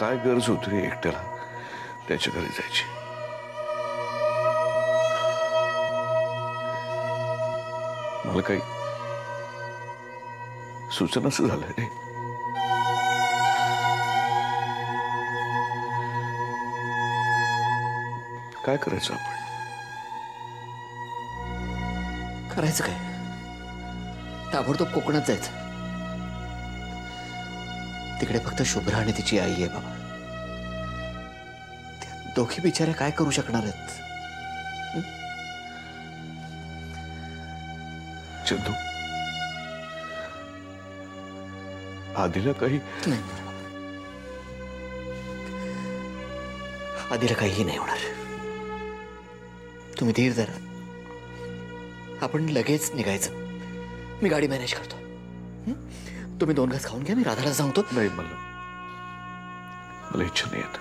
काय गरज होती रे एकट्याला त्याच्या घरी जायची? मला काही सुचनाच झालं रे. काय करायचं आपण? करायचं काय? ताबडतोब कोकणात जायचं. तिकडे फक्त शुभ्रा आणि तिची आई आहे बाबा. त्या दोघी बिचारे काय करू शकणार आहेत? चंदू, आधीला काही नाही, आधीला काहीही नाही होणार. तुम्ही धीर धरा. आपण लगेच निघायचं. मी गाडी मॅनेज करतो. तुम्ही 2 घास खाऊन घ्या. मी राधाला सांगतो. नाही, मला इच्छा नाही आता.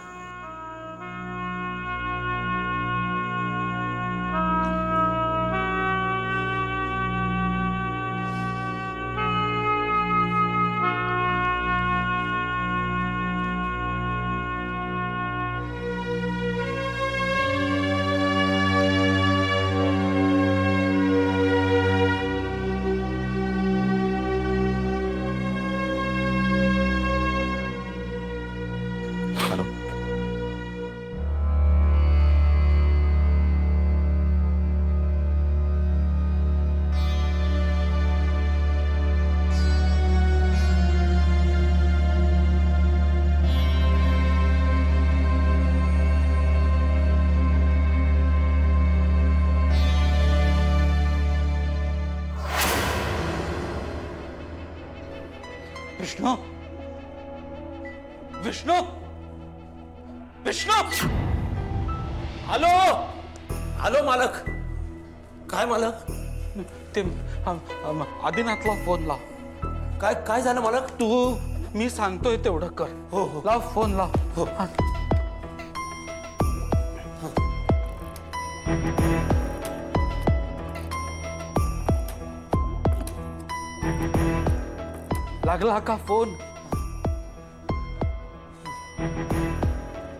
विष्णू, विष्णू, विष्णू! हॅलो, हॅलो मालक. काय मालक? ते आदिनाथला फोन लाव. काय काय झालं मालक? तू मी सांगतोय तेवढं कर. हो हो, लाव फोन लाव. हो. लागला का फोन?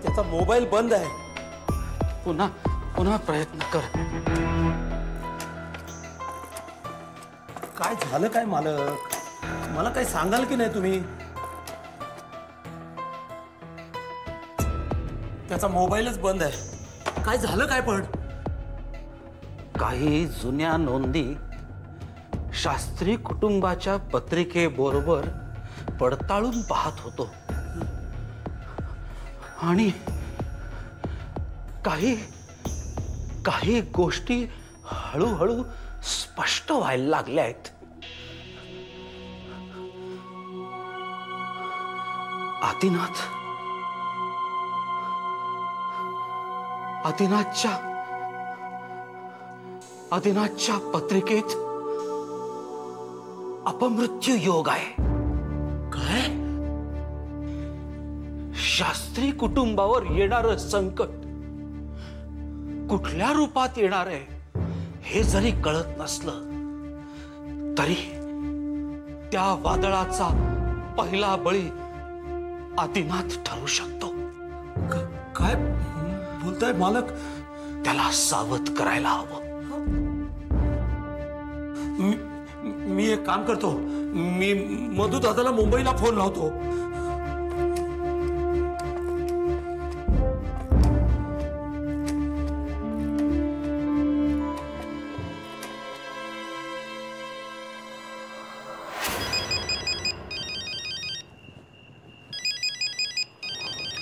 त्याचा मोबाईल बंद आहे. पुन्हा पुन्हा प्रयत्न कर. काय झालं काय मालक? मला काही सांगाल की नाही तुम्ही? त्याचा मोबाईलच बंद आहे. काय झालं काय? पण काही जुन्या नोंदी शास्त्री कुटुंबाच्या पत्रिकेबरोबर पडताळून पाहत होतो आणि काही काही गोष्टी हळूहळू स्पष्ट व्हायला लागल्या आहेत. आदिनाथच्या पत्रिकेत अपमृत्यू योग आहे. काय? शास्त्री कुटुंबावर येणारं संकट कुठल्या रूपात येणार आहे हे जरी कळत नसलं तरी त्या वादळाचा पहिला बळी आदिनाथ ठरू शकतो. काय बोलताय मालक? त्याला सावध करायला हवं. मी एक काम करतो. मी मधु दादाला मुंबईला फोन लावतो.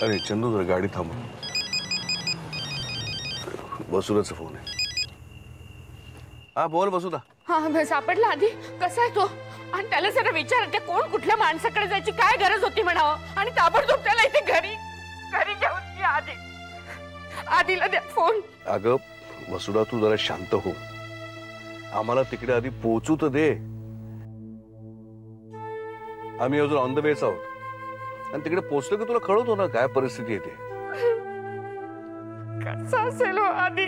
अरे चंदू, जरा गाडी थांब. वसुदाचा फोन आहे. हा बोल वसुदा. हा सापडला आधी. कसा आहे तो? आणि त्याला जरा विचारते कोण कुठल्या माणसाकडे जायची काय गरज होती म्हणावं आणि ताबडतोब त्याला इथे घरी घेऊन या. आधीला द्या फोन. अगं वसुदा, तू जरा शांत हो. आम्हाला तिकडे आधी पोहोचू तर दे. आम्ही अजून ऑन द वेच आहोत आणि तिकडे पोहोचलो की तुला कळवतो ना काय परिस्थिती येते. कसं असेल आधी?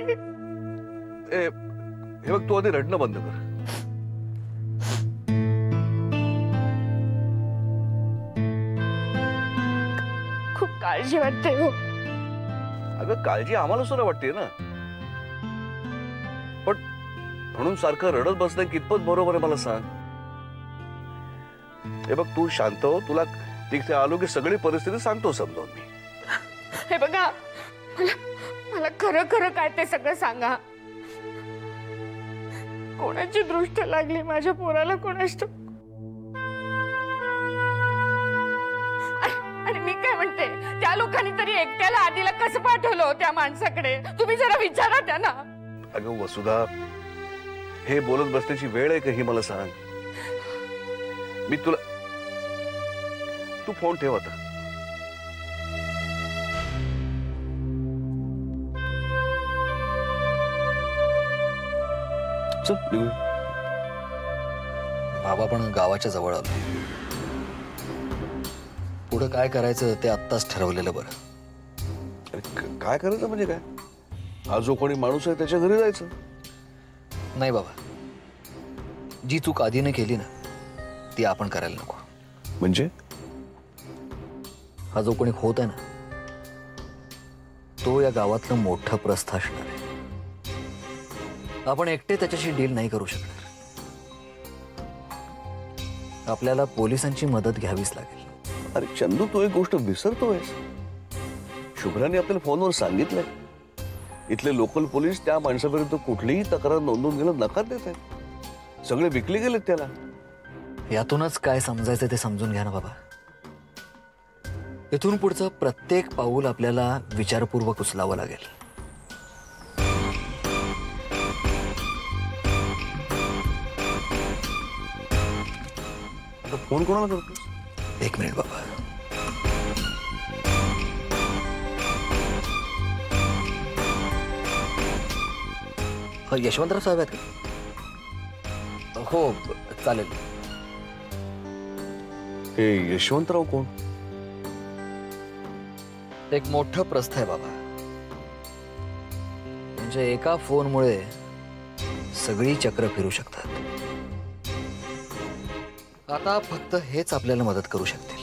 हे बघ, तू आधी रडणं बंद कर. खूप काळजी काळजी वाटते हो. अगं काळजी आम्हाला सुद्धा वाटते ना, पण म्हणून सारखं रडत बसणं कितपत बरोबर आहे मला सांग. हे बघ तू शांत हो, तुला तिथे आलो की सगळी परिस्थिती सांगतो समजावून मी. हे बघा, मला खरं खरं काय ते सगळं सांगा. कोणाची दृष्ट लागली माझ्या पोराला कोणाच. आणि मी काय म्हणते, त्या लोकांनी तरी एकट्याला आधीला कसं पाठवलं त्या माणसाकडे, तुम्ही जरा विचारा त्यांना. अगं वसुधा, हे बोलत बसण्याची वेळ आहे का ही मला सांग. मी तुला, तू फोन ठेव आता. चल निघूया. बाबा पण गावाच्या जवळ आलो. पुढे काय करायचं ते आत्ताच ठरवलेलं बरं. अरे काय करायचं म्हणजे काय, हा जो कोणी माणूस आहे त्याच्या घरी जायचं. नाही बाबा, जी चूक आधीने केली ना ती आपण करायला नको. म्हणजे हा जो कोणी होत आहे ना तो या गावातलं मोठं प्रस्थ असणार आहे. आपण एकटे त्याच्याशी डील नाही करू शकणार. आपल्याला पोलिसांची मदत घ्यावीच लागेल. अरे चंदू, तू एक गोष्ट विसरतोयस. शुभ्राने आपल्याला फोनवर सांगितलंय, इथले लोकल पोलीस त्या माणसाविरुद्ध कुठलीही तक्रार नोंदवून घेणं नकार देत आहेत. सगळे विकले गेलेत त्याला. यातूनच काय समजायचं ते समजून घ्या ना बाबा. इथून पुढचं प्रत्येक पाऊल आपल्याला विचारपूर्वक उचलावं लागेल. फोन कोणाला करतोस? एक मिनिट बाबा. यशवंतराव साहेब आहेत का? हो चालेल. हे यशवंतराव कोण? एक मोठं प्रस्थ आहे बाबा. म्हणजे एका फोनमुळे सगळी चक्र फिरू शकतात. आता फक्त हेच आपल्याला मदत करू शकतील.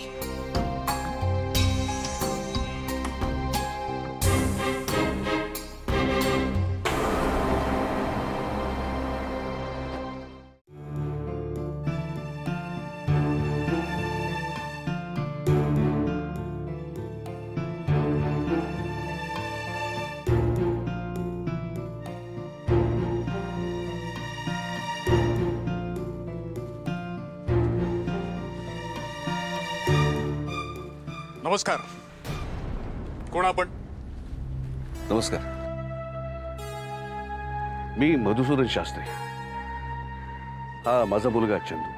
नमस्कार. कोण आपण? नमस्कार, मी मधुसूदन शास्त्री. हा माझा मुलगा चंदू.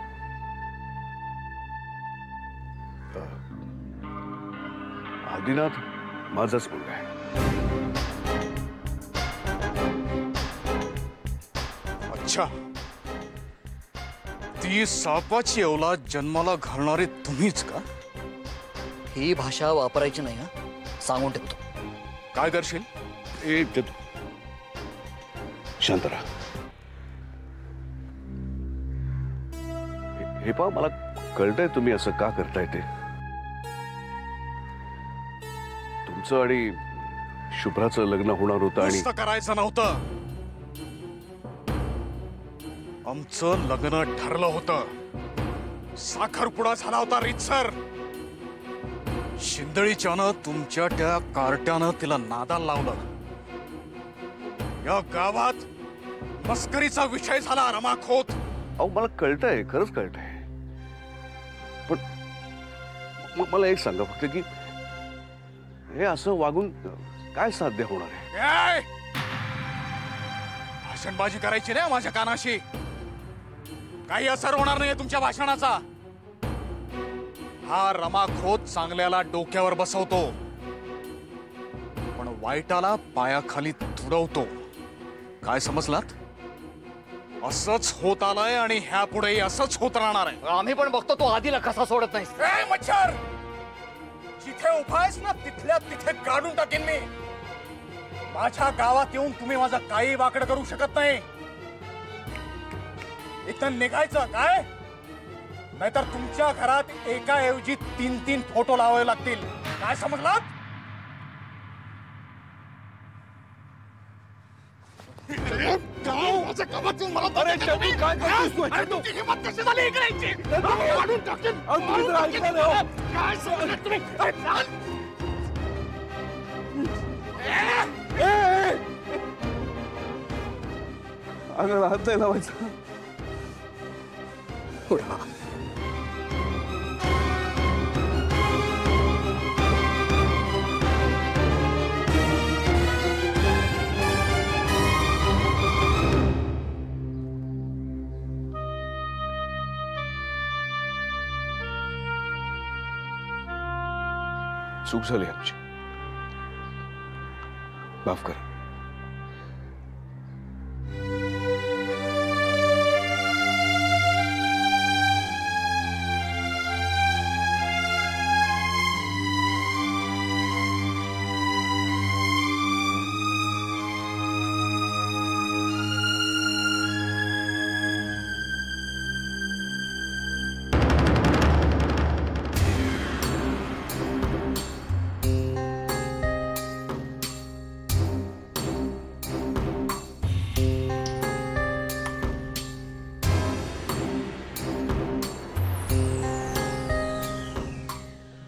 आदिनाथ माझाच मुलगा आहे. अच्छा, ती सापाची औलाद जन्माला घालणारे तुम्हीच का? ही भाषा वापरायची नाही, हा सांगून ठेवतो. काय करशील? शांत राहा. हे पहा, मला कळतंय तुम्ही असं का करताय ते. तुमचं आणि शुभ्राचं लग्न होणार होतं आणि नुसतं करायचं नव्हतं. आमचं लग्न ठरलं होतं. साखरपुडा झाला होता रीतसर. शिंदळीच्यानं तुमच्या त्या कार्ट्यानं तिला नादाला लावलं. या गावात मस्करीचा विषय झाला रमाखोत. अहो मला कळतंय, खरंच कळतंय, पण मला एक सांगा फक्त की हे असं वागून काय साध्य होणार आहे? भाषणबाजी करायची नाही माझ्या कानाशी. काही असर होणार नाही तुमच्या भाषणाचा. हा रमाखोत चांगल्याला डोक्यावर बसवतो, पण वाईटाला पायाखाली तुडवतो. काय समजलात? असंच होत आलंय आणि ह्यापुढेही असंच होत राहणार आहे. आम्ही पण बघतो तू आधीला कसा सोडत नाही. मच्छर, जिथे उभा आहेस ना तिथल्या तिथे काढून टाकेन मी. माझ्या गावात येऊन तुम्ही माझं काही वाकड करू शकत नाही. इथं निघायचं काय? नाहीतर तुमच्या घरात एकाऐवजी 3-3 फोटो लावावे लागतील. काय समजलात? लोकांच्या कामात येऊन मला अरे काय करतोस तू? अरे तुमची हिंमत कशी झाली इकडे यायची? मारून टाकेन. काय सांगत तुम्ही? अरे चाल. अगं हात नाही लावायचा. चूक झाली आमची, माफ करा.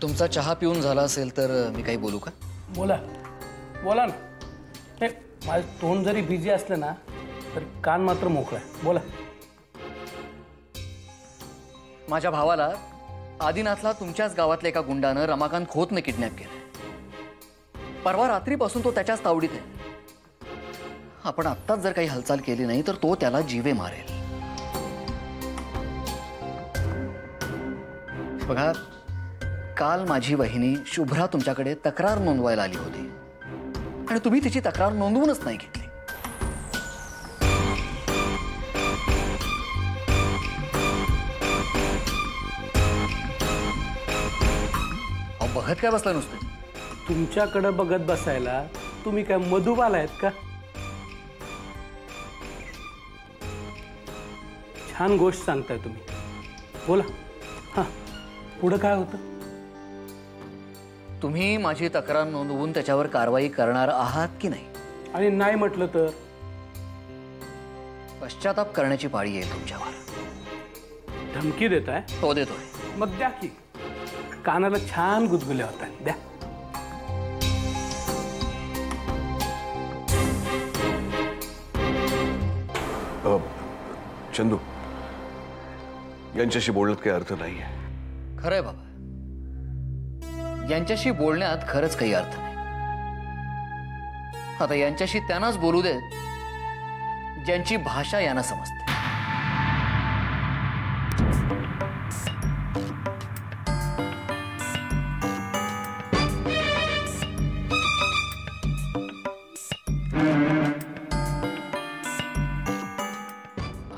तुमचा चहा पिऊन झाला असेल तर मी काही बोलू का? बोला बोला ना. हे माझं तोंड जरी बिझी असलं ना तरी कान मात्र मोकळा आहे. बोला. माझ्या भावाला आदिनाथला तुमच्याच गावातल्या एका गुंडानं रमाकांत खोतने किडनॅप केलं. परवा रात्रीपासून तो त्याच्याच तावडीत आहे. आपण आत्ताच जर काही हालचाल केली नाही तर तो त्याला जीवे मारेल. बघा, काल माझी वहिनी शुभ्रा तुमच्याकडे तक्रार नोंदवायला आली होती आणि तुम्ही तिची तक्रार नोंदवूनच नाही घेतली. बघत काय बसला नुसतं? तुमच्याकडे बघत बसायला तुम्ही काय मधुबाला आहेत का? छान गोष्ट सांगताय तुम्ही. बोला. हां, पुढं काय होतं? तुम्ही माझी तक्रार नोंदवून त्याच्यावर कारवाई करणार आहात की नाही? आणि नाही म्हटलं तर पश्चाताप करण्याची पाळी येईल तुमच्यावर. धमकी देताय? हो, देतोय. मग द्या की. कानाला छान गुदगुल्या होत आहेत. द्या. चंदू, यांच्याशी बोलण्यात काही अर्थ नाहीये. खरंय बाबा, यांच्याशी बोलण्यात खरंच काही अर्थ नाही. आता यांच्याशी त्यांनाच बोलू देत ज्यांची भाषा यांना समजते.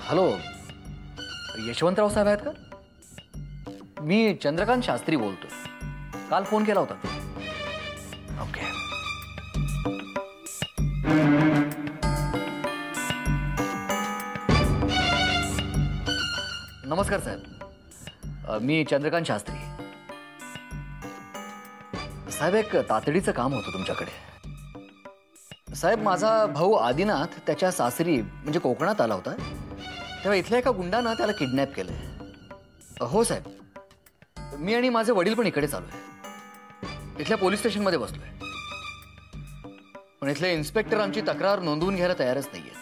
हॅलो, यशवंतराव साहेब आहेत का? मी चंद्रकांत शास्त्री बोलतोय. काल फोन केला होता. ओके. नमस्कार साहेब, मी चंद्रकांत शास्त्री. साहेब, एक तातडीचं काम होतं तुमच्याकडे. साहेब, माझा भाऊ आदिनाथ त्याच्या सासरी म्हणजे कोकणात आला होता, तेव्हा इथल्या एका गुंडानं त्याला किडनॅप केलंय. हो साहेब, मी आणि माझे वडील पण इकडेच आलोय. इथल्या पोलीस स्टेशनमध्ये बसलोय. पण इथले इन्स्पेक्टर आमची तक्रार नोंदवून घ्यायला तयारच नाहीयेत.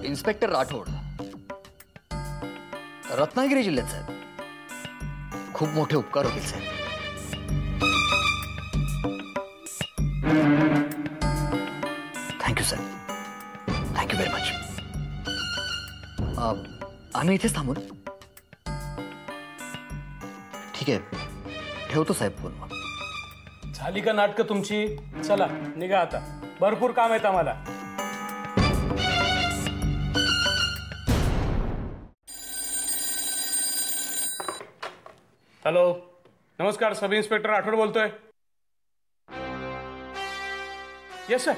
इन्स्पेक्टर राठोड, रत्नागिरी जिल्ह्यात साहेब. खूप मोठे उपकार होतील साहेब. थँक्यू साहेब, थँक्यू व्हेरी मच. आम्ही इथेच थांबू. ठीक आहे, ठेवतो साहेब फोन. झाली का नाटकं तुमची? चला निघा आता, भरपूर काम आहेत आम्हाला. हॅलो, नमस्कार, सब इन्स्पेक्टर राठोड बोलतोय. Yes sir.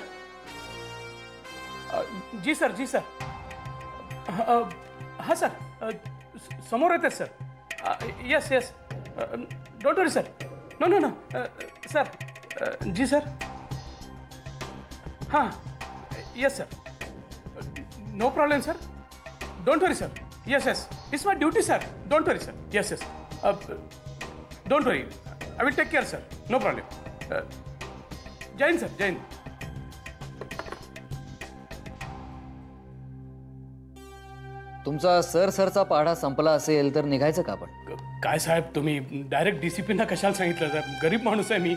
जी सर, जी सर. हाँ सर, समोर येते sir. Yes yes, don't worry sir. No no no sir. जी सर. हां yes sir. No problem sir. Don't worry sir. Yes yes it's my duty sir. Don't worry sir. Yes yes don't worry. I will take care sir. No problem. जय Hind sir. जय हिंद. तुमचा सरचा पाढा संपला असेल तर निघायचं का आपण? काय साहेब तुम्ही डायरेक्ट डीसीपींना कशाला सांगितलं सर? गरीब माणूस आहे मी.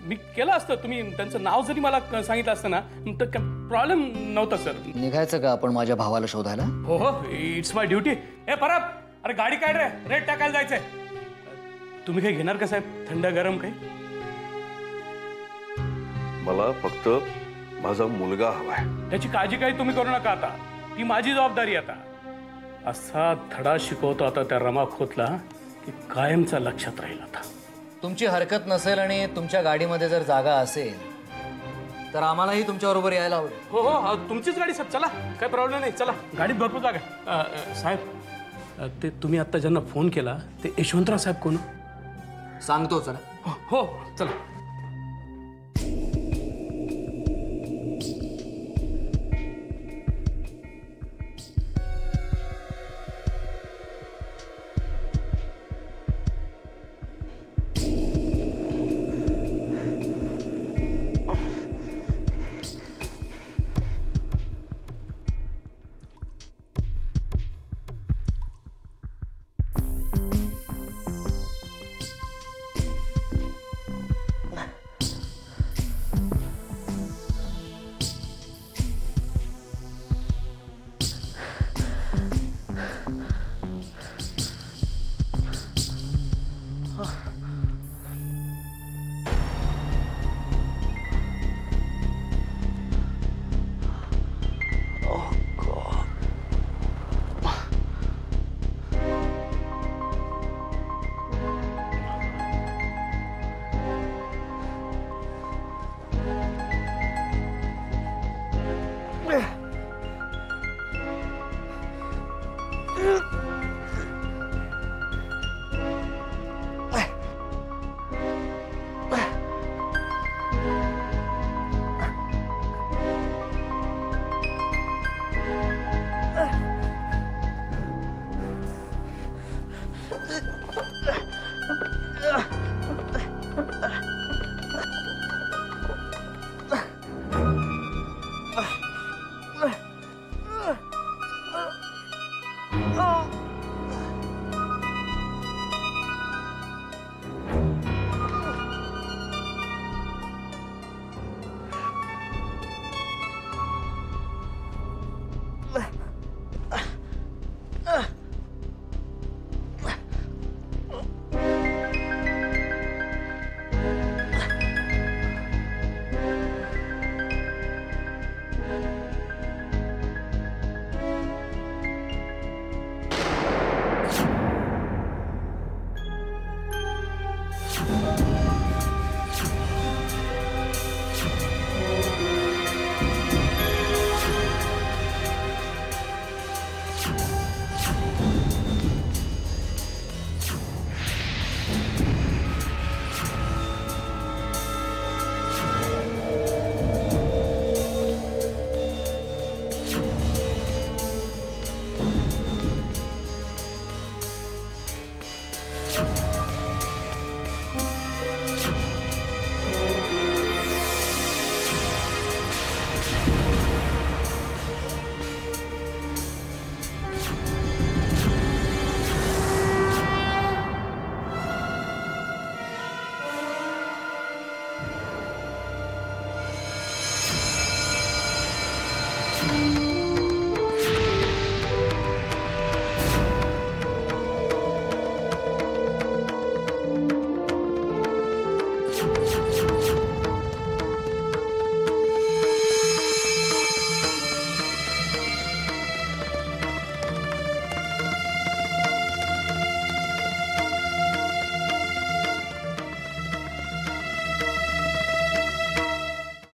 मी केलं असतं. तुम्ही त्यांचं नाव जरी मला सांगितलं असतं ना तर प्रॉब्लेम नव्हता सर. निघायचं का आपण माझ्या भावाला शोधायला? हो हो इट्स माय ड्युटी. ए परब अरे गाडी काय रे? रेट टाकायला जायचंय. तुम्ही काही घेणार का साहेब? थंड गरम काही? मला फक्त माझा मुलगा हवाय. त्याची काळजी काही तुम्ही करू नका आता. ती माझी जबाबदारी आता. असा धडा शिकवतो आता त्या रमा खोतला की कायमचा लक्षात राहील आता. तुमची हरकत नसेल आणि तुमच्या गाडीमध्ये जर जागा असेल तर आम्हालाही तुमच्याबरोबर यायला आवडेल. हो हो तुमचीच गाडी साहेब. चला काय प्रॉब्लेम नाही. चला गाडीत भरपूर जागा आहे. साहेब ते तुम्ही आत्ता ज्यांना फोन केला ते यशवंतराव साहेब कोण? सांगतो चला. हो चला. Thank you.